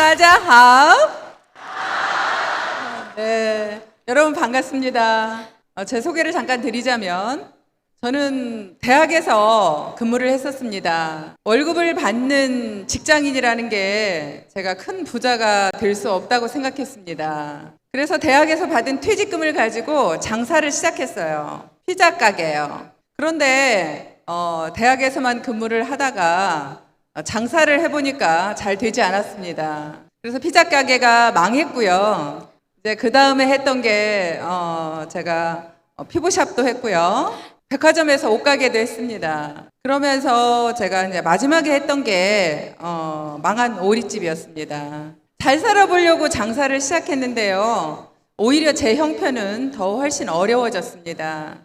따자하오. 네, 여러분 반갑습니다. 제 소개를 잠깐 드리자면 저는 대학에서 근무를 했었습니다. 월급을 받는 직장인이라는 게 제가 큰 부자가 될 수 없다고 생각했습니다. 그래서 대학에서 받은 퇴직금을 가지고 장사를 시작했어요. 피자 가게예요. 그런데 대학에서만 근무를 하다가 장사를 해보니까 잘 되지 않았습니다. 그래서 피자 가게가 망했고요. 이제 그 다음에 했던 게 제가 피부샵도 했고요. 백화점에서 옷가게도 했습니다. 그러면서 제가 이제 마지막에 했던 게 망한 오리집이었습니다. 잘 살아보려고 장사를 시작했는데요. 오히려 제 형편은 더 훨씬 어려워졌습니다.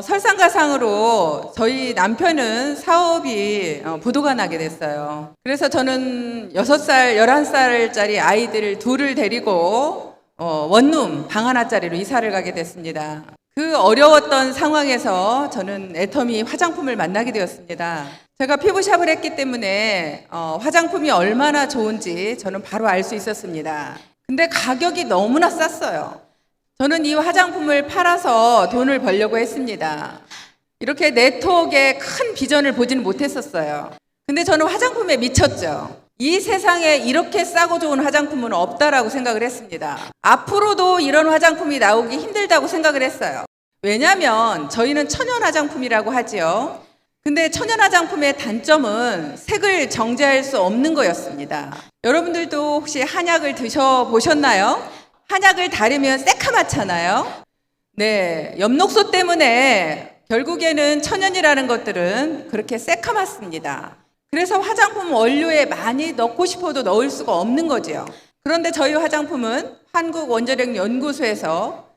설상가상으로 저희 남편은 사업이 부도가 나게 됐어요. 그래서 저는 6살, 11살짜리 아이들 둘을 데리고 원룸 방 하나짜리로 이사를 가게 됐습니다. 그 어려웠던 상황에서 저는 애터미 화장품을 만나게 되었습니다. 제가 피부샵을 했기 때문에 화장품이 얼마나 좋은지 저는 바로 알 수 있었습니다. 근데 가격이 너무나 쌌어요. 저는 이 화장품을 팔아서 돈을 벌려고 했습니다. 이렇게 네트워크에 큰 비전을 보지는 못했었어요. 근데 저는 화장품에 미쳤죠. 이 세상에 이렇게 싸고 좋은 화장품은 없다라고 생각을 했습니다. 앞으로도 이런 화장품이 나오기 힘들다고 생각을 했어요. 왜냐하면 저희는 천연 화장품이라고 하지요. 근데 천연 화장품의 단점은 색을 정제할 수 없는 거였습니다. 여러분들도 혹시 한약을 드셔보셨나요? 한약을 다리면 새카맣잖아요. 네, 엽록소 때문에 결국에는 천연이라는 것들은 그렇게 새카맣습니다. 그래서 화장품 원료에 많이 넣고 싶어도 넣을 수가 없는 거지요. 그런데 저희 화장품은 한국원자력연구소에서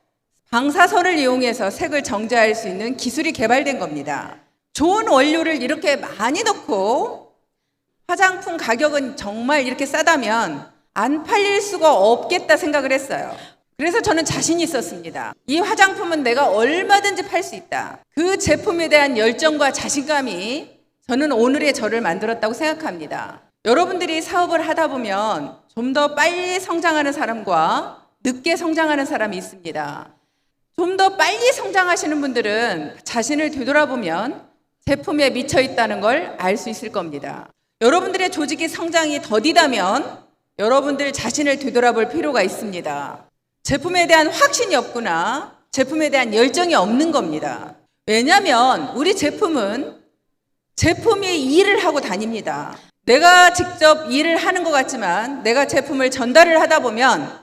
방사선을 이용해서 색을 정제할 수 있는 기술이 개발된 겁니다. 좋은 원료를 이렇게 많이 넣고 화장품 가격은 정말 이렇게 싸다면 안 팔릴 수가 없겠다 생각을 했어요. 그래서 저는 자신이 있었습니다. 이 화장품은 내가 얼마든지 팔 수 있다. 그 제품에 대한 열정과 자신감이 저는 오늘의 저를 만들었다고 생각합니다. 여러분들이 사업을 하다 보면 좀 더 빨리 성장하는 사람과 늦게 성장하는 사람이 있습니다. 좀 더 빨리 성장하시는 분들은 자신을 되돌아보면 제품에 미쳐 있다는 걸 알 수 있을 겁니다. 여러분들의 조직이 성장이 더디다면 여러분들 자신을 되돌아볼 필요가 있습니다. 제품에 대한 확신이 없구나, 제품에 대한 열정이 없는 겁니다. 왜냐하면 우리 제품은 제품이 일을 하고 다닙니다. 내가 직접 일을 하는 것 같지만 내가 제품을 전달을 하다 보면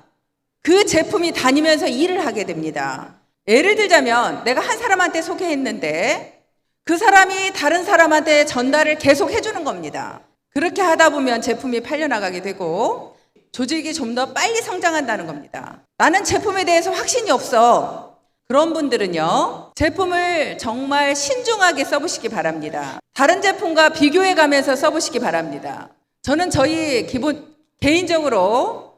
그 제품이 다니면서 일을 하게 됩니다. 예를 들자면 내가 한 사람한테 소개했는데 그 사람이 다른 사람한테 전달을 계속 해주는 겁니다. 그렇게 하다 보면 제품이 팔려나가게 되고 조직이 좀 더 빨리 성장한다는 겁니다. 나는 제품에 대해서 확신이 없어. 그런 분들은요, 제품을 정말 신중하게 써보시기 바랍니다. 다른 제품과 비교해 가면서 써보시기 바랍니다. 저는 저희 개인적으로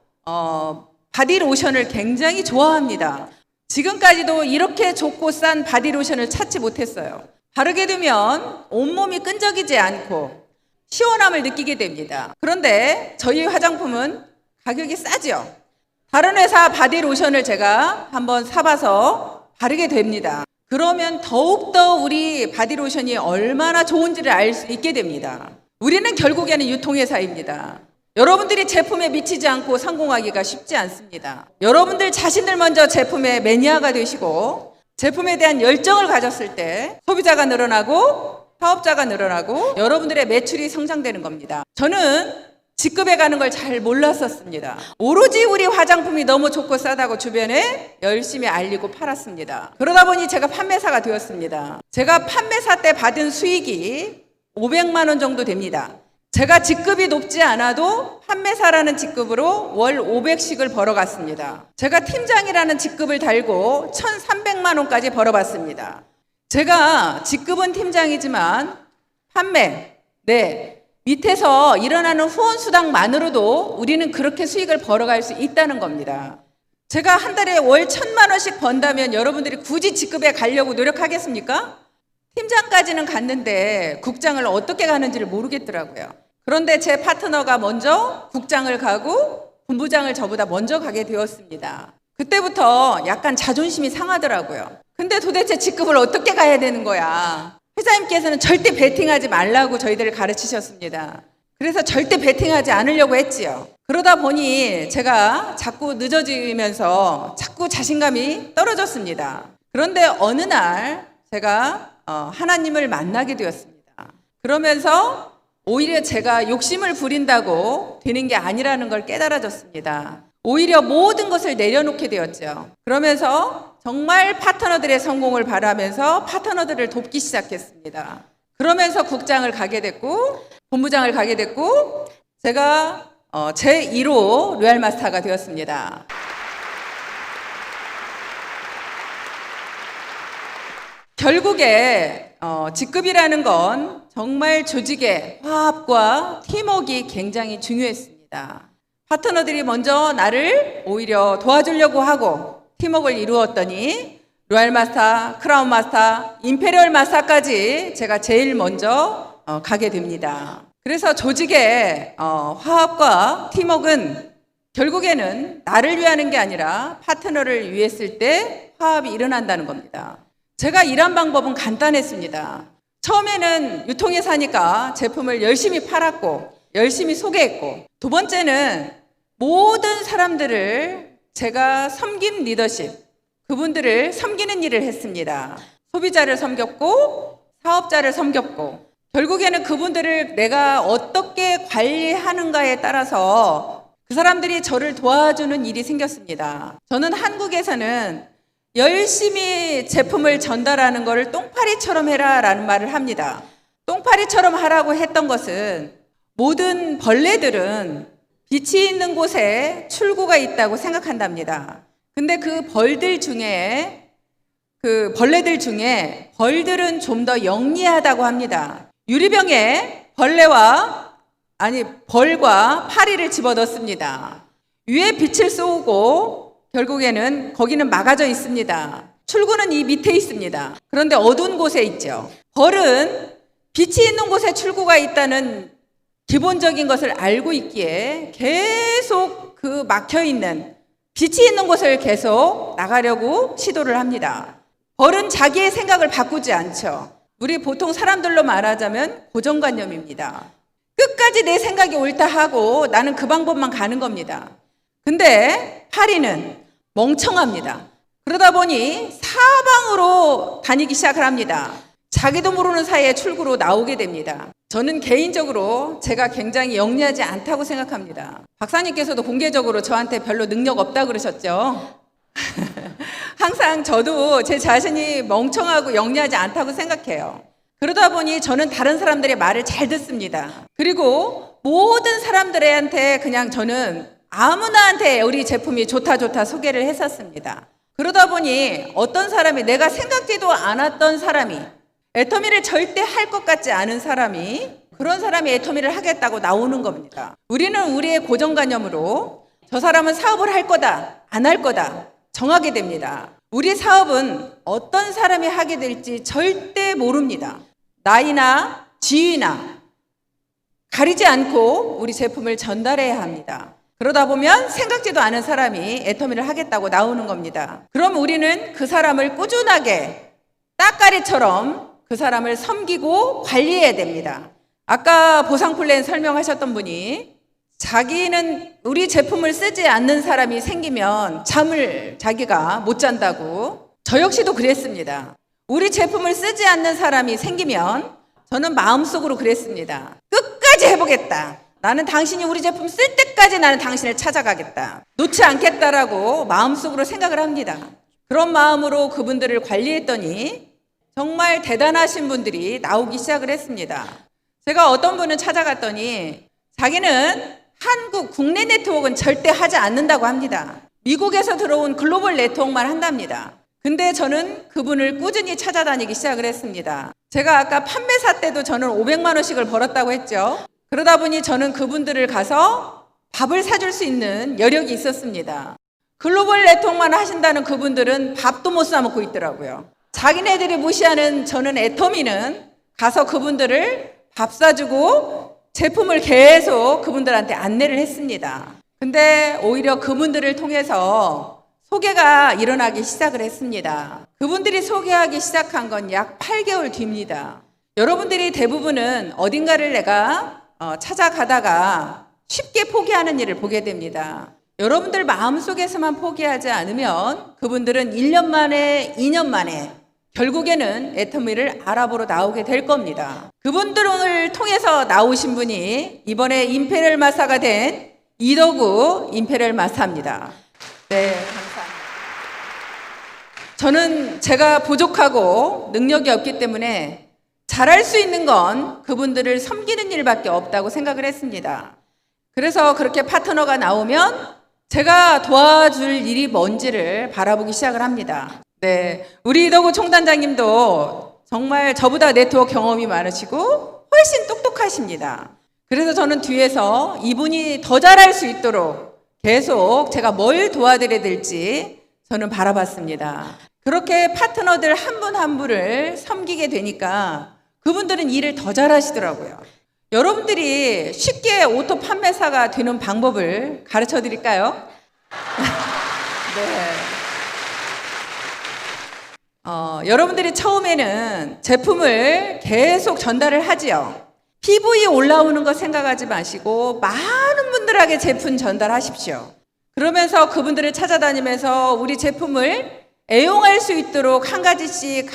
바디로션을 굉장히 좋아합니다. 지금까지도 이렇게 좋고 싼 바디로션을 찾지 못했어요. 바르게 되면 온몸이 끈적이지 않고 시원함을 느끼게 됩니다. 그런데 저희 화장품은 가격이 싸죠. 다른 회사 바디로션을 제가 한번 사봐서 바르게 됩니다. 그러면 더욱더 우리 바디로션이 얼마나 좋은지를 알 수 있게 됩니다. 우리는 결국에는 유통회사입니다. 여러분들이 제품에 미치지 않고 성공하기가 쉽지 않습니다. 여러분들 자신들 먼저 제품의 매니아가 되시고 제품에 대한 열정을 가졌을 때 소비자가 늘어나고 사업자가 늘어나고 여러분들의 매출이 성장되는 겁니다. 저는 직급에 가는 걸 잘 몰랐었습니다. 오로지 우리 화장품이 너무 좋고 싸다고 주변에 열심히 알리고 팔았습니다. 그러다 보니 제가 판매사가 되었습니다. 제가 판매사 때 받은 수익이 500만 원 정도 됩니다. 제가 직급이 높지 않아도 판매사라는 직급으로 월 500씩을 벌어갔습니다. 제가 팀장이라는 직급을 달고 1,300만 원까지 벌어봤습니다. 제가 직급은 팀장이지만 판매, 밑에서 일어나는 후원수당만으로도 우리는 그렇게 수익을 벌어갈 수 있다는 겁니다. 제가 한 달에 월 1,000만 원씩 번다면 여러분들이 굳이 직급에 가려고 노력하겠습니까? 팀장까지는 갔는데 국장을 어떻게 가는지를 모르겠더라고요. 그런데 제 파트너가 먼저 국장을 가고 본부장을 저보다 먼저 가게 되었습니다. 그때부터 약간 자존심이 상하더라고요. 근데 도대체 직급을 어떻게 가야 되는 거야? 회장님께서는 절대 베팅하지 말라고 저희들을 가르치셨습니다. 그래서 절대 베팅하지 않으려고 했지요. 그러다 보니 제가 자꾸 늦어지면서 자꾸 자신감이 떨어졌습니다. 그런데 어느 날 제가 하나님을 만나게 되었습니다. 그러면서 오히려 제가 욕심을 부린다고 되는 게 아니라는 걸 깨달아졌습니다. 오히려 모든 것을 내려놓게 되었죠. 그러면서 정말 파트너들의 성공을 바라면서 파트너들을 돕기 시작했습니다. 그러면서 국장을 가게 됐고 본부장을 가게 됐고 제가 제1호 로얄 마스터가 되었습니다. 결국에 직급이라는 건 정말 조직의 화합과 팀워크가 굉장히 중요했습니다. 파트너들이 먼저 나를 오히려 도와주려고 하고 팀워크를 이루었더니 로얄 마스터, 크라운 마스터, 임페리얼 마스터까지 제가 제일 먼저 가게 됩니다. 그래서 조직의 화합과 팀워크는 결국에는 나를 위하는 게 아니라 파트너를 위했을 때 화합이 일어난다는 겁니다. 제가 일한 방법은 간단했습니다. 처음에는 유통회사니까 제품을 열심히 팔았고 열심히 소개했고, 두 번째는 모든 사람들을 제가 섬김 리더십, 그분들을 섬기는 일을 했습니다. 소비자를 섬겼고 사업자를 섬겼고, 결국에는 그분들을 내가 어떻게 관리하는가에 따라서 그 사람들이 저를 도와주는 일이 생겼습니다. 저는 한국에서는 열심히 제품을 전달하는 것을 똥파리처럼 해라 라는 말을 합니다. 똥파리처럼 하라고 했던 것은 모든 벌레들은 빛이 있는 곳에 출구가 있다고 생각한답니다. 근데 그 벌들 중에 벌레들 중에 벌들은 좀 더 영리하다고 합니다. 유리병에 벌과 파리를 집어넣습니다. 위에 빛을 쏘고 결국에는 거기는 막아져 있습니다. 출구는 이 밑에 있습니다. 그런데 어두운 곳에 있죠. 벌은 빛이 있는 곳에 출구가 있다는 기본적인 것을 알고 있기에 계속 그 막혀있는 빛이 있는 곳을 계속 나가려고 시도를 합니다. 벌은 자기의 생각을 바꾸지 않죠. 우리 보통 사람들로 말하자면 고정관념입니다. 끝까지 내 생각이 옳다 하고 나는 그 방법만 가는 겁니다. 근데 파리는 멍청합니다. 그러다 보니 사방으로 다니기 시작을 합니다. 자기도 모르는 사이에 출구로 나오게 됩니다. 저는 개인적으로 제가 굉장히 영리하지 않다고 생각합니다. 박사님께서도 공개적으로 저한테 별로 능력 없다고 그러셨죠. 항상 저도 제 자신이 멍청하고 영리하지 않다고 생각해요. 그러다 보니 저는 다른 사람들의 말을 잘 듣습니다. 그리고 모든 사람들한테 그냥 저는 아무나한테 우리 제품이 좋다 소개를 했었습니다. 그러다 보니 어떤 사람이, 내가 생각지도 않았던 사람이, 애터미를 절대 할 것 같지 않은 사람이, 그런 사람이 애터미를 하겠다고 나오는 겁니다. 우리는 우리의 고정관념으로 저 사람은 사업을 할 거다, 안 할 거다 정하게 됩니다. 우리 사업은 어떤 사람이 하게 될지 절대 모릅니다. 나이나 지위나 가리지 않고 우리 제품을 전달해야 합니다. 그러다 보면 생각지도 않은 사람이 애터미를 하겠다고 나오는 겁니다. 그럼 우리는 그 사람을 꾸준하게 따까리처럼 그 사람을 섬기고 관리해야 됩니다. 아까 보상 플랜 설명하셨던 분이 자기는 우리 제품을 쓰지 않는 사람이 생기면 잠을 자기가 못 잔다고, 저 역시도 그랬습니다. 우리 제품을 쓰지 않는 사람이 생기면 저는 마음속으로 그랬습니다. 끝까지 해보겠다. 나는 당신이 우리 제품 쓸 때까지 나는 당신을 찾아가겠다. 놓지 않겠다라고 마음속으로 생각을 합니다. 그런 마음으로 그분들을 관리했더니 정말 대단하신 분들이 나오기 시작을 했습니다. 제가 어떤 분을 찾아갔더니 자기는 한국 국내 네트워크는 절대 하지 않는다고 합니다. 미국에서 들어온 글로벌 네트워크만 한답니다. 근데 저는 그분을 꾸준히 찾아다니기 시작을 했습니다. 제가 아까 판매사 때도 저는 500만 원씩을 벌었다고 했죠. 그러다 보니 저는 그분들을 가서 밥을 사줄 수 있는 여력이 있었습니다. 글로벌 네트워크만 하신다는 그분들은 밥도 못 사 먹고 있더라고요. 자기네들이 무시하는 저는 애터미는 가서 그분들을 밥 사주고 제품을 계속 그분들한테 안내를 했습니다. 근데 오히려 그분들을 통해서 소개가 일어나기 시작을 했습니다. 그분들이 소개하기 시작한 건 약 8개월 뒤입니다. 여러분들이 대부분은 어딘가를 내가 찾아가다가 쉽게 포기하는 일을 보게 됩니다. 여러분들 마음속에서만 포기하지 않으면 그분들은 1년 만에 2년 만에 결국에는 애터미를 알아보러 나오게 될 겁니다. 그분들을 통해서 나오신 분이 이번에 임페리얼 마사가 된 이덕우 임페리얼 마사입니다. 네, 감사합니다. 저는 제가 부족하고 능력이 없기 때문에 잘할 수 있는 건 그분들을 섬기는 일밖에 없다고 생각을 했습니다. 그래서 그렇게 파트너가 나오면 제가 도와줄 일이 뭔지를 바라보기 시작을 합니다. 네, 우리 이덕우 총단장님도 정말 저보다 네트워크 경험이 많으시고 훨씬 똑똑하십니다. 그래서 저는 뒤에서 이분이 더 잘할 수 있도록 계속 제가 뭘 도와드려야 될지 저는 바라봤습니다. 그렇게 파트너들 한 분 한 분을 섬기게 되니까 그분들은 일을 더 잘하시더라고요. 여러분들이 쉽게 오토 판매사가 되는 방법을 가르쳐 드릴까요? 네. 여러분들이 처음에는 제품을 계속 전달을 하지요. PV 올라오는 거 생각하지 마시고 많은 분들에게 제품 전달하십시오. 그러면서 그분들을 찾아다니면서 우리 제품을 애용할 수 있도록 한 가지씩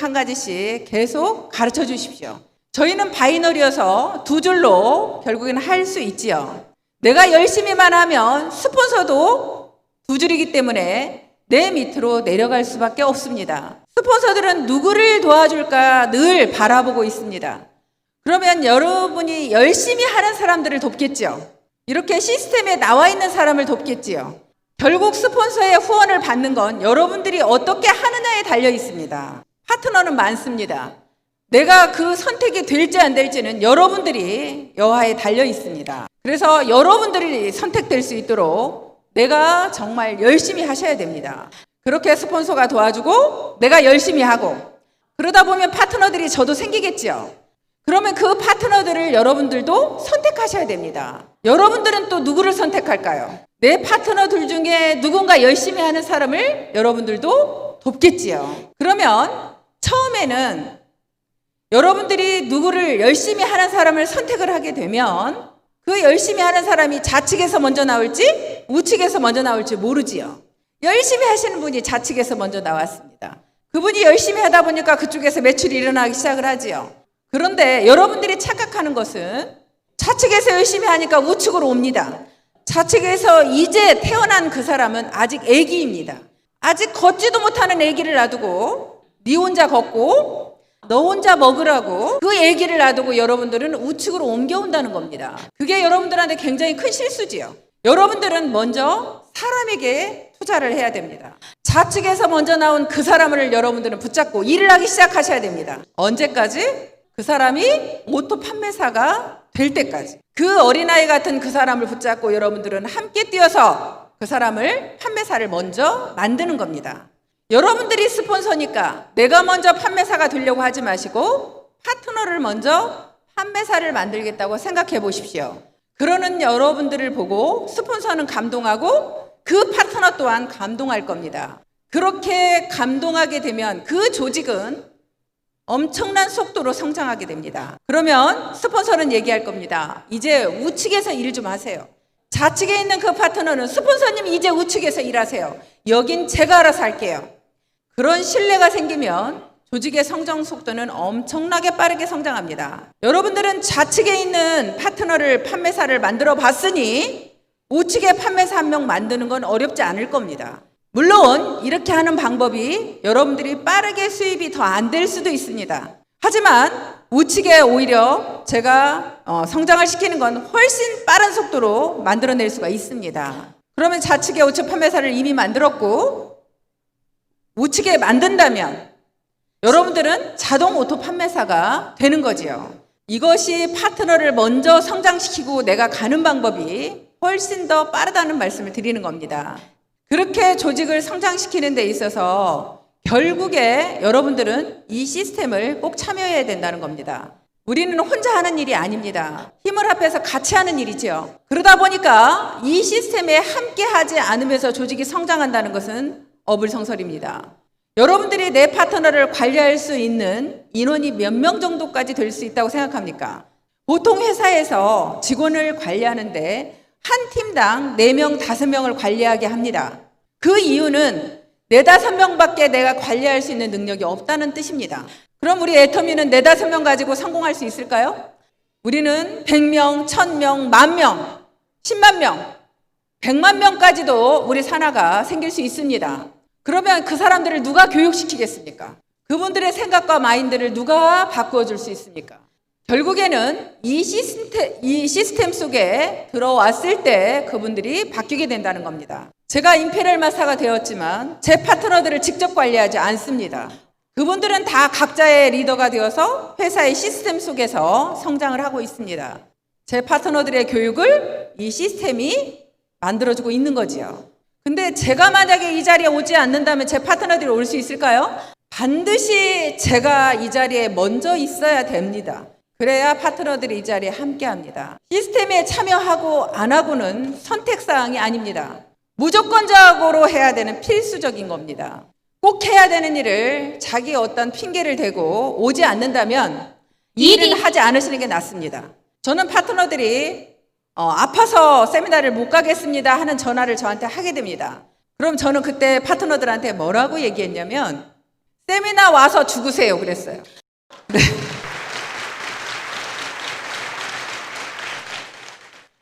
계속 가르쳐 주십시오. 저희는 바이너리여서 두 줄로 결국에는 할 수 있지요. 내가 열심히만 하면 스폰서도 두 줄이기 때문에 내 밑으로 내려갈 수밖에 없습니다. 스폰서들은 누구를 도와줄까 늘 바라보고 있습니다. 그러면 여러분이 열심히 하는 사람들을 돕겠죠. 이렇게 시스템에 나와 있는 사람을 돕겠지요. 결국 스폰서의 후원을 받는 건 여러분들이 어떻게 하느냐에 달려 있습니다. 파트너는 많습니다. 내가 그 선택이 될지 안 될지는 여러분들이 여하에 달려 있습니다. 그래서 여러분들이 선택될 수 있도록 내가 정말 열심히 하셔야 됩니다. 그렇게 스폰서가 도와주고 내가 열심히 하고 그러다 보면 파트너들이 저도 생기겠죠. 그러면 그 파트너들을 여러분들도 선택하셔야 됩니다. 여러분들은 또 누구를 선택할까요? 내 파트너들 중에 누군가 열심히 하는 사람을 여러분들도 돕겠지요. 그러면 처음에는 여러분들이 누구를 열심히 하는 사람을 선택을 하게 되면 그 열심히 하는 사람이 좌측에서 먼저 나올지 우측에서 먼저 나올지 모르지요. 열심히 하시는 분이 좌측에서 먼저 나왔습니다. 그분이 열심히 하다 보니까 그쪽에서 매출이 일어나기 시작을 하지요. 그런데 여러분들이 착각하는 것은 좌측에서 열심히 하니까 우측으로 옵니다. 좌측에서 이제 태어난 그 사람은 아직 아기입니다. 아직 걷지도 못하는 아기를 놔두고 네 혼자 걷고 너 혼자 먹으라고 그 아기를 놔두고 여러분들은 우측으로 옮겨온다는 겁니다. 그게 여러분들한테 굉장히 큰 실수지요. 여러분들은 먼저 사람에게 투자를 해야 됩니다. 좌측에서 먼저 나온 그 사람을 여러분들은 붙잡고 일을 하기 시작하셔야 됩니다. 언제까지? 그 사람이 오토 판매사가 될 때까지. 그 어린아이 같은 그 사람을 붙잡고 여러분들은 함께 뛰어서 그 사람을 판매사를 먼저 만드는 겁니다. 여러분들이 스폰서니까 내가 먼저 판매사가 되려고 하지 마시고 파트너를 먼저 판매사를 만들겠다고 생각해 보십시오. 그러는 여러분들을 보고 스폰서는 감동하고 그 파트너 또한 감동할 겁니다. 그렇게 감동하게 되면 그 조직은 엄청난 속도로 성장하게 됩니다. 그러면 스폰서는 얘기할 겁니다. 이제 우측에서 일 좀 하세요. 좌측에 있는 그 파트너는 스폰서님 이제 우측에서 일하세요. 여긴 제가 알아서 할게요. 그런 신뢰가 생기면 조직의 성장 속도는 엄청나게 빠르게 성장합니다. 여러분들은 좌측에 있는 파트너를 판매사를 만들어 봤으니 우측에 판매사 한 명 만드는 건 어렵지 않을 겁니다. 물론 이렇게 하는 방법이 여러분들이 빠르게 수입이 더 안 될 수도 있습니다. 하지만 우측에 오히려 제가 성장을 시키는 건 훨씬 빠른 속도로 만들어낼 수가 있습니다. 그러면 좌측에 우측 판매사를 이미 만들었고 우측에 만든다면 여러분들은 자동 오토 판매사가 되는 거지요. 이것이 파트너를 먼저 성장시키고 내가 가는 방법이 훨씬 더 빠르다는 말씀을 드리는 겁니다. 그렇게 조직을 성장시키는 데 있어서 결국에 여러분들은 이 시스템을 꼭 참여해야 된다는 겁니다. 우리는 혼자 하는 일이 아닙니다. 힘을 합해서 같이 하는 일이죠. 그러다 보니까 이 시스템에 함께 하지 않으면서 조직이 성장한다는 것은 어불성설입니다. 여러분들이 내 파트너를 관리할 수 있는 인원이 몇 명 정도까지 될 수 있다고 생각합니까? 보통 회사에서 직원을 관리하는데 한 팀당 4명, 5명을 관리하게 합니다. 그 이유는 4, 5명밖에 내가 관리할 수 있는 능력이 없다는 뜻입니다. 그럼 우리 애터미는 4, 5명 가지고 성공할 수 있을까요? 우리는 100명, 1000명, 10,000명, 10만 명, 100만 명까지도 우리 산하가 생길 수 있습니다. 그러면 그 사람들을 누가 교육시키겠습니까? 그분들의 생각과 마인드를 누가 바꾸어 줄 수 있습니까? 결국에는 이 시스템 속에 들어왔을 때 그분들이 바뀌게 된다는 겁니다. 제가 임페리얼 마스터가 되었지만 제 파트너들을 직접 관리하지 않습니다. 그분들은 다 각자의 리더가 되어서 회사의 시스템 속에서 성장을 하고 있습니다. 제 파트너들의 교육을 이 시스템이 만들어주고 있는 거지요. 근데 제가 만약에 이 자리에 오지 않는다면 제 파트너들이 올 수 있을까요? 반드시 제가 이 자리에 먼저 있어야 됩니다. 그래야 파트너들이 이 자리에 함께 합니다. 시스템에 참여하고 안 하고는 선택사항이 아닙니다. 무조건적으로 해야 되는 필수적인 겁니다. 꼭 해야 되는 일을 자기 어떤 핑계를 대고 오지 않는다면 이 일은 하지 않으시는 게 낫습니다. 저는 파트너들이 아파서 세미나를 못 가겠습니다 하는 전화를 저한테 하게 됩니다. 그럼 저는 그때 파트너들한테 뭐라고 얘기했냐면 세미나 와서 죽으세요 그랬어요. 네.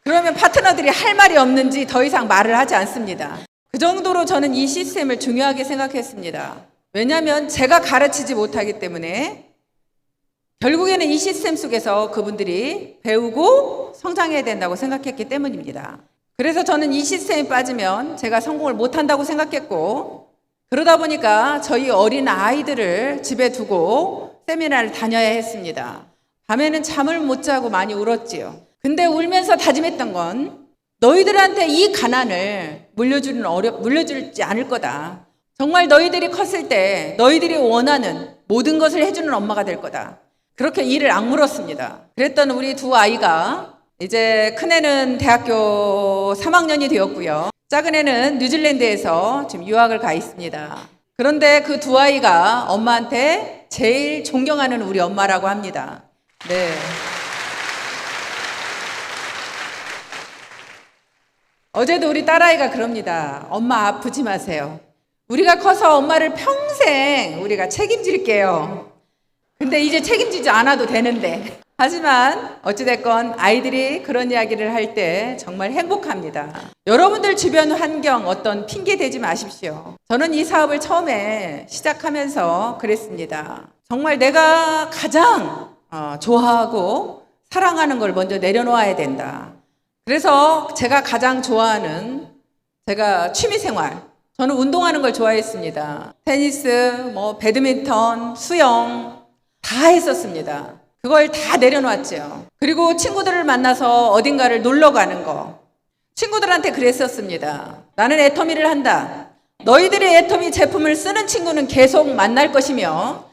그러면 파트너들이 할 말이 없는지 더 이상 말을 하지 않습니다. 그 정도로 저는 이 시스템을 중요하게 생각했습니다. 왜냐하면 제가 가르치지 못하기 때문에 결국에는 이 시스템 속에서 그분들이 배우고 성장해야 된다고 생각했기 때문입니다. 그래서 저는 이 시스템에 빠지면 제가 성공을 못한다고 생각했고 그러다 보니까 저희 어린 아이들을 집에 두고 세미나를 다녀야 했습니다. 밤에는 잠을 못 자고 많이 울었지요. 근데 울면서 다짐했던 건 너희들한테 이 가난을 물려주지 않을 거다. 정말 너희들이 컸을 때 너희들이 원하는 모든 것을 해주는 엄마가 될 거다. 그렇게 이를 악물었습니다. 그랬던 우리 두 아이가 이제 큰애는 대학교 3학년이 되었고요. 작은애는 뉴질랜드에서 지금 유학을 가 있습니다. 그런데 그 두 아이가 엄마한테 제일 존경하는 우리 엄마라고 합니다. 네. 어제도 우리 딸아이가 그럽니다. 엄마 아프지 마세요. 우리가 커서 엄마를 평생 우리가 책임질게요. 근데 이제 책임지지 않아도 되는데. 하지만 어찌됐건 아이들이 그런 이야기를 할 때 정말 행복합니다. 여러분들 주변 환경 어떤 핑계 대지 마십시오. 저는 이 사업을 처음에 시작하면서 그랬습니다. 정말 내가 가장 좋아하고 사랑하는 걸 먼저 내려놓아야 된다. 그래서 제가 가장 좋아하는 제가 취미생활, 저는 운동하는 걸 좋아했습니다. 테니스, 배드민턴, 수영 다 했었습니다. 그걸 다 내려놨죠. 그리고 친구들을 만나서 어딘가를 놀러 가는 거. 친구들한테 그랬었습니다. 나는 애터미를 한다. 너희들이 애터미 제품을 쓰는 친구는 계속 만날 것이며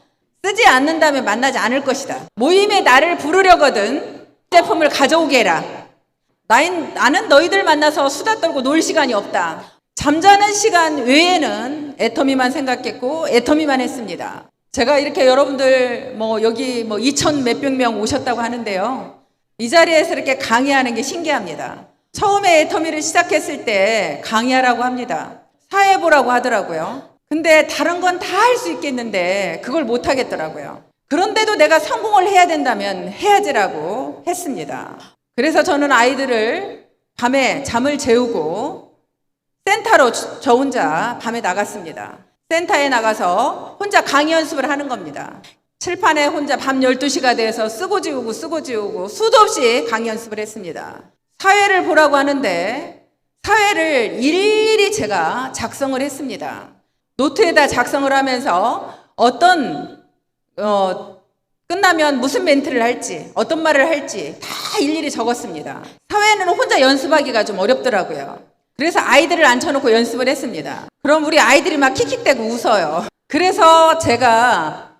쓰지 않는다면 만나지 않을 것이다. 모임에 나를 부르려거든 제품을 가져오게 해라. 나는 너희들 만나서 수다 떨고 놀 시간이 없다. 잠자는 시간 외에는 애터미만 생각했고 애터미만 했습니다. 제가 이렇게 여러분들 여기 2,000 몇백 명 오셨다고 하는데요. 이 자리에서 이렇게 강의하는 게 신기합니다. 처음에 애터미를 시작했을 때 강의하라고 합니다. 사회보라고 하더라고요. 근데 다른 건 다 할 수 있겠는데 그걸 못 하겠더라고요. 그런데도 내가 성공을 해야 된다면 해야지라고 했습니다. 그래서 저는 아이들을 밤에 잠을 재우고 센터로 저 혼자 밤에 나갔습니다. 센터에 나가서 혼자 강의 연습을 하는 겁니다. 칠판에 혼자 밤 12시가 돼서 쓰고 지우고 수도 없이 강의 연습을 했습니다. 사회를 보라고 하는데 사회를 일일이 제가 작성을 했습니다. 노트에다 작성을 하면서 끝나면 무슨 멘트를 할지, 어떤 말을 할지 다 일일이 적었습니다. 사회는 혼자 연습하기가 좀 어렵더라고요. 그래서 아이들을 앉혀놓고 연습을 했습니다. 그럼 우리 아이들이 막 킥킥대고 웃어요. 그래서 제가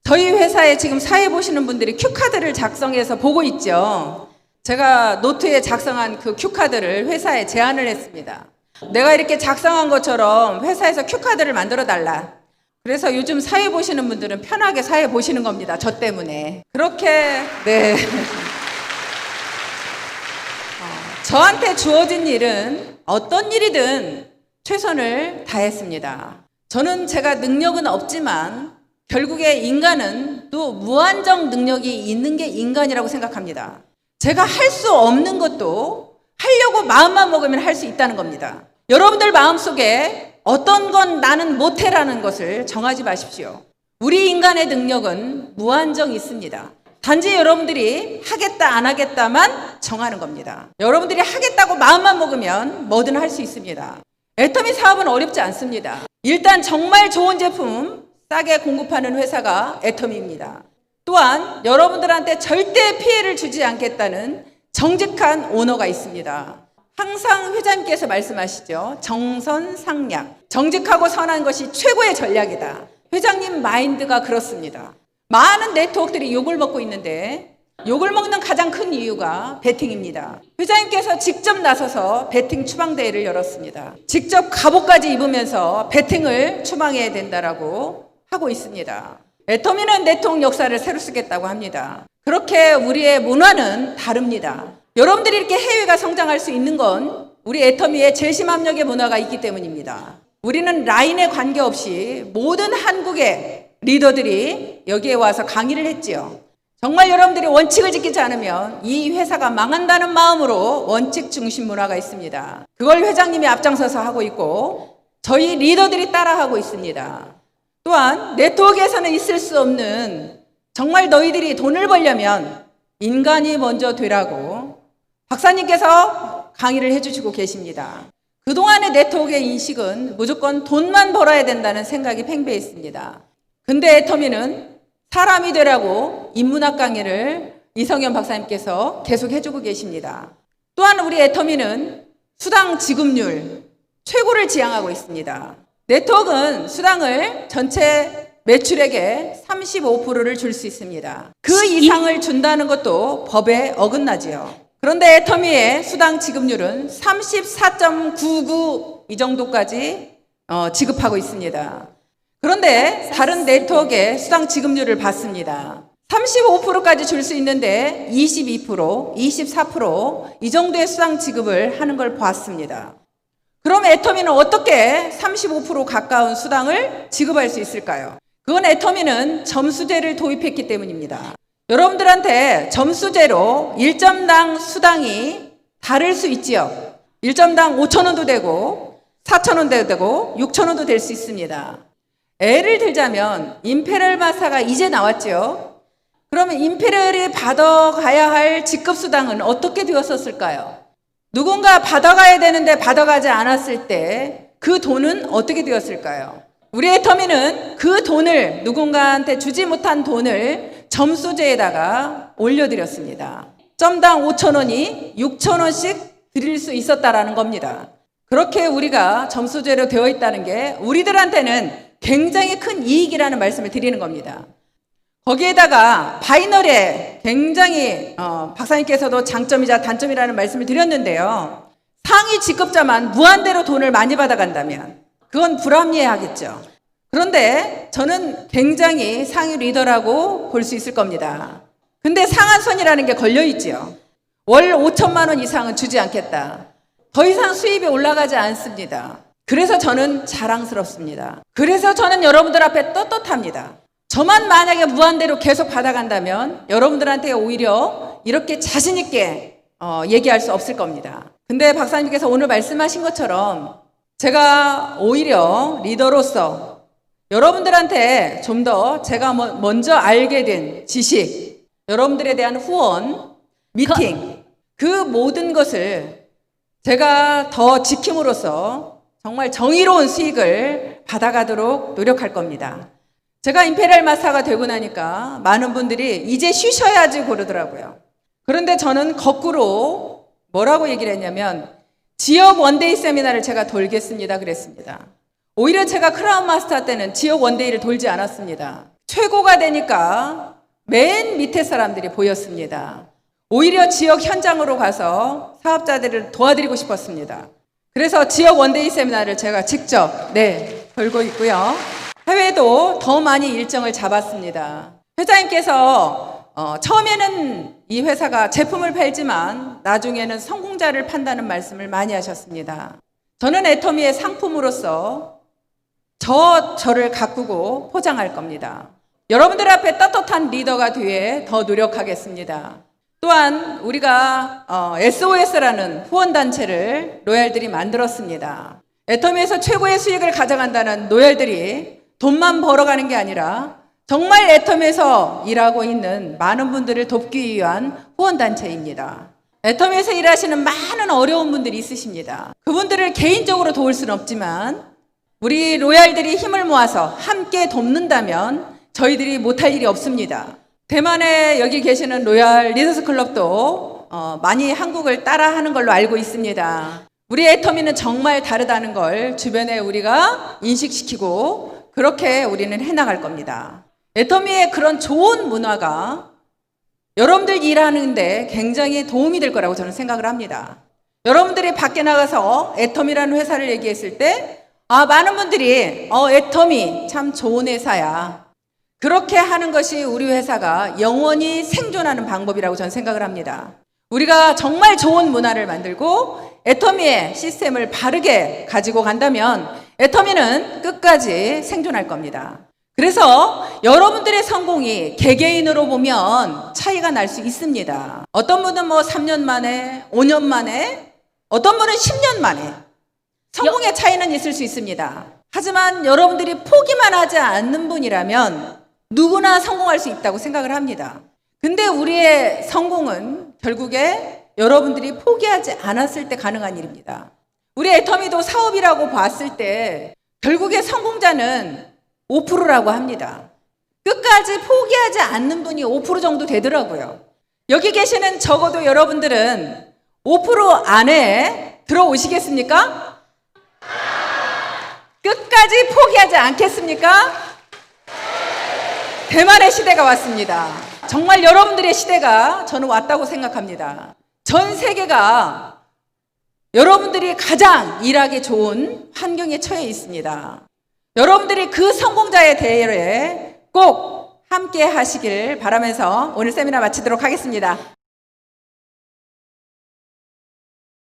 저희 회사에 지금 사회 보시는 분들이 큐카드를 작성해서 보고 있죠. 제가 노트에 작성한 그 큐카드를 회사에 제안을 했습니다. 내가 이렇게 작성한 것처럼 회사에서 큐카드를 만들어 달라. 그래서 요즘 사회 보시는 분들은 편하게 사회 보시는 겁니다. 저 때문에. 그렇게, 네. 저한테 주어진 일은 어떤 일이든 최선을 다했습니다. 저는 제가 능력은 없지만 결국에 인간은 또 무한정 능력이 있는 게 인간이라고 생각합니다. 제가 할 수 없는 것도 하려고 마음만 먹으면 할 수 있다는 겁니다. 여러분들 마음속에 어떤 건 나는 못해라는 것을 정하지 마십시오. 우리 인간의 능력은 무한정 있습니다. 단지 여러분들이 하겠다 안 하겠다만 정하는 겁니다. 여러분들이 하겠다고 마음만 먹으면 뭐든 할 수 있습니다. 애터미 사업은 어렵지 않습니다. 일단 정말 좋은 제품 싸게 공급하는 회사가 애터미입니다. 또한 여러분들한테 절대 피해를 주지 않겠다는 정직한 오너가 있습니다. 항상 회장님께서 말씀하시죠. 정선상략. 정직하고 선한 것이 최고의 전략이다. 회장님 마인드가 그렇습니다. 많은 네트워크들이 욕을 먹고 있는데 욕을 먹는 가장 큰 이유가 베팅입니다. 회장님께서 직접 나서서 베팅 추방대회를 열었습니다. 직접 갑옷까지 입으면서 베팅을 추방해야 된다라고 하고 있습니다. 애터미는 네트워크 역사를 새로 쓰겠다고 합니다. 그렇게 우리의 문화는 다릅니다. 여러분들이 이렇게 해외가 성장할 수 있는 건 우리 애터미의 재심압력의 문화가 있기 때문입니다. 우리는 라인에 관계없이 모든 한국의 리더들이 여기에 와서 강의를 했지요. 정말 여러분들이 원칙을 지키지 않으면 이 회사가 망한다는 마음으로 원칙 중심 문화가 있습니다. 그걸 회장님이 앞장서서 하고 있고 저희 리더들이 따라하고 있습니다. 또한 네트워크에서는 있을 수 없는 정말 너희들이 돈을 벌려면 인간이 먼저 되라고 박사님께서 강의를 해주시고 계십니다. 그동안의 네트워크의 인식은 무조건 돈만 벌어야 된다는 생각이 팽배했습니다. 근데 애터미는 사람이 되라고 인문학 강의를 이성현 박사님께서 계속 해주고 계십니다. 또한 우리 애터미는 수당 지급률 최고를 지향하고 있습니다. 네트워크는 수당을 전체 매출액의 35%를 줄 수 있습니다. 그 이상을 준다는 것도 법에 어긋나지요. 그런데 애터미의 수당 지급률은 34.99 이 정도까지 지급하고 있습니다. 그런데 다른 네트워크의 수당 지급률을 봤습니다. 35%까지 줄 수 있는데 22%, 24% 이 정도의 수당 지급을 하는 걸 봤습니다. 그럼 애터미는 어떻게 35% 가까운 수당을 지급할 수 있을까요? 그건 애터미는 점수제를 도입했기 때문입니다. 여러분들한테 점수제로 1점당 수당이 다를 수 있지요. 1점당 5,000원도 되고 4,000원도 되고 6,000원도 될 수 있습니다. 예를 들자면 임페리얼 마사가 이제 나왔죠. 그러면 임페리얼이 받아가야 할 직급수당은 어떻게 되었었을까요? 누군가 받아가야 되는데 받아가지 않았을 때 그 돈은 어떻게 되었을까요? 우리 애터미는 그 돈을 누군가한테 주지 못한 돈을 점수제에다가 올려드렸습니다. 점당 5,000원이 6,000원씩 드릴 수 있었다라는 겁니다. 그렇게 우리가 점수제로 되어 있다는 게 우리들한테는 굉장히 큰 이익이라는 말씀을 드리는 겁니다. 거기에다가 바이널에 굉장히 박사님께서도 장점이자 단점이라는 말씀을 드렸는데요. 상위 직급자만 무한대로 돈을 많이 받아간다면 그건 불합리하겠죠. 그런데 저는 굉장히 상위 리더라고 볼 수 있을 겁니다. 근데 상한선이라는 게 걸려있지요. 월 5천만 원 이상은 주지 않겠다. 더 이상 수입이 올라가지 않습니다. 그래서 저는 자랑스럽습니다. 그래서 저는 여러분들 앞에 떳떳합니다. 저만 만약에 무한대로 계속 받아간다면 여러분들한테 오히려 이렇게 자신 있게 얘기할 수 없을 겁니다. 근데 박사님께서 오늘 말씀하신 것처럼 제가 오히려 리더로서 여러분들한테 좀 더 제가 먼저 알게 된 지식, 여러분들에 대한 후원, 미팅, 그 모든 것을 제가 더 지킴으로써 정말 정의로운 수익을 받아가도록 노력할 겁니다. 제가 임페리얼 마스터가 되고 나니까 많은 분들이 이제 쉬셔야지 그러더라고요. 그런데 저는 거꾸로 뭐라고 얘기를 했냐면 지역 원데이 세미나를 제가 돌겠습니다 그랬습니다. 오히려 제가 크라운 마스터 때는 지역 원데이를 돌지 않았습니다. 최고가 되니까 맨 밑에 사람들이 보였습니다. 오히려 지역 현장으로 가서 사업자들을 도와드리고 싶었습니다. 그래서 지역 원데이 세미나를 제가 직접 걸고 있고요. 해외도 더 많이 일정을 잡았습니다. 회장님께서 처음에는 이 회사가 제품을 팔지만 나중에는 성공자를 판다는 말씀을 많이 하셨습니다. 저는 애터미의 상품으로서 저를 가꾸고 포장할 겁니다. 여러분들 앞에 떳떳한 리더가 되어 더 노력하겠습니다. 또한 우리가 SOS라는 후원단체를 로얄들이 만들었습니다. 애터미에서 최고의 수익을 가져간다는 로얄들이 돈만 벌어가는 게 아니라 정말 애터미에서 일하고 있는 많은 분들을 돕기 위한 후원단체입니다. 애터미에서 일하시는 많은 어려운 분들이 있으십니다. 그분들을 개인적으로 도울 수는 없지만 우리 로얄들이 힘을 모아서 함께 돕는다면 저희들이 못할 일이 없습니다. 대만에 여기 계시는 로얄 리더스 클럽도 많이 한국을 따라하는 걸로 알고 있습니다. 우리 애터미는 정말 다르다는 걸 주변에 우리가 인식시키고 그렇게 우리는 해나갈 겁니다. 애터미의 그런 좋은 문화가 여러분들 일하는데 굉장히 도움이 될 거라고 저는 생각을 합니다. 여러분들이 밖에 나가서 애터미라는 회사를 얘기했을 때 많은 분들이 애터미 참 좋은 회사야. 그렇게 하는 것이 우리 회사가 영원히 생존하는 방법이라고 저는 생각을 합니다. 우리가 정말 좋은 문화를 만들고 애터미의 시스템을 바르게 가지고 간다면 애터미는 끝까지 생존할 겁니다. 그래서 여러분들의 성공이 개개인으로 보면 차이가 날 수 있습니다. 어떤 분은 3년 만에, 5년 만에, 어떤 분은 10년 만에 성공의 차이는 있을 수 있습니다. 하지만 여러분들이 포기만 하지 않는 분이라면 누구나 성공할 수 있다고 생각을 합니다. 근데 우리의 성공은 결국에 여러분들이 포기하지 않았을 때 가능한 일입니다. 우리 애터미도 사업이라고 봤을 때 결국에 성공자는 5%라고 합니다. 끝까지 포기하지 않는 분이 5% 정도 되더라고요. 여기 계시는 적어도 여러분들은 5% 안에 들어오시겠습니까? 끝까지 포기하지 않겠습니까? 대만의 시대가 왔습니다. 정말 여러분들의 시대가 저는 왔다고 생각합니다. 전 세계가 여러분들이 가장 일하기 좋은 환경에 처해 있습니다. 여러분들이 그 성공자의 대열에 꼭 함께 하시길 바라면서 오늘 세미나 마치도록 하겠습니다.